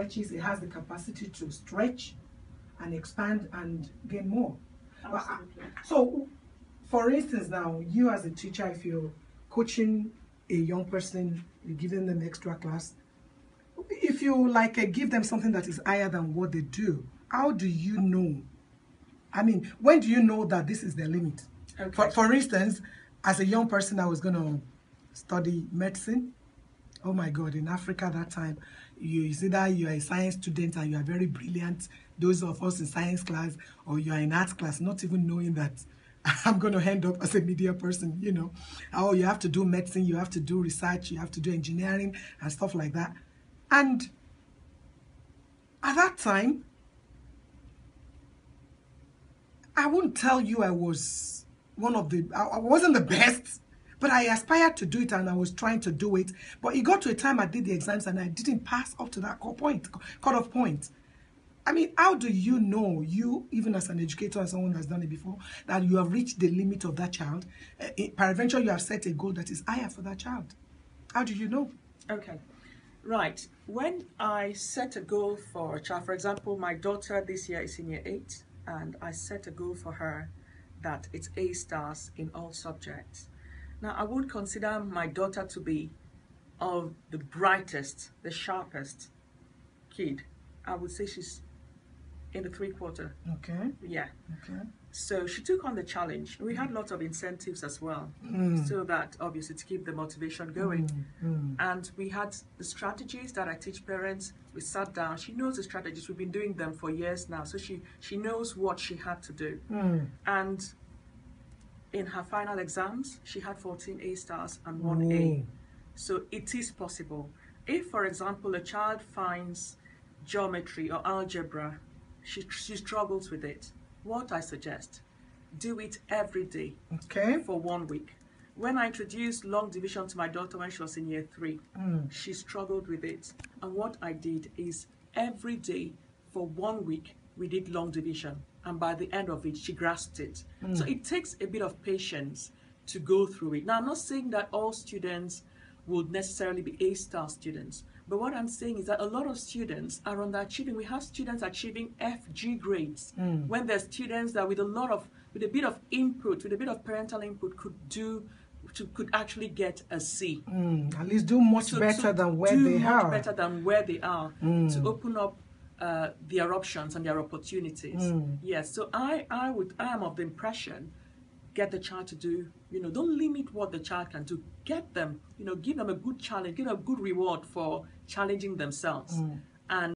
It has the capacity to stretch and expand and gain more. Absolutely. So, for instance, now you as a teacher, if you're coaching a young person, you're giving them extra class, if you give them something that is higher than what they do, how do you know? I mean, when do you know that this is their limit? Okay. For instance, as a young person, I was going to study medicine. Oh my God, in Africa that time, it's either you are a science student and you are very brilliant, those of us in science class, or you are in arts class, not even knowing that I'm going to end up as a media person, you know. Oh, you have to do medicine, you have to do research, you have to do engineering and stuff like that. And at that time, I wouldn't tell you I was I wasn't the best, but I aspired to do it and I was trying to do it. But it got to a time I did the exams and I didn't pass up to that cut-off point. I mean, how do you know, you, even as an educator and someone who has done it before, that you have reached the limit of that child? Peradventure, you have set a goal that is higher for that child. How do you know? Okay. Right. When I set a goal for a child, for example, my daughter this year is in year 8, and I set a goal for her that it's A stars in all subjects. Now, I would consider my daughter to be of the brightest, the sharpest kid. I would say she's in the 3/4. Okay. Yeah. Okay. So she took on the challenge. We had lots of incentives as well, so that obviously to keep the motivation going. And we had the strategies that I teach parents. We sat down. She knows the strategies. We've been doing them for years now. So she knows what she had to do. And in her final exams, she had 14 A stars and 1 A. So it is possible. If, for example, a child finds geometry or algebra, she struggles with it, what I suggest, do it every day for 1 week. When I introduced long division to my daughter when she was in year 3, she struggled with it. And what I did is every day for 1 week, we did long division. And by the end of it, she grasped it. So it takes a bit of patience to go through it. Now, I'm not saying that all students would necessarily be A-star students. But what I'm saying is that a lot of students are underachieving. We have students achieving FG grades when there's students that with a bit of input, with a bit of parental input could actually get a C. At least do much better than where they are. Do much better than where they are to open up their options and their opportunities. Yes, so I am of the impression, get the child to do, don't limit what the child can do. Get them, give them a good challenge, give them a good reward for challenging themselves. And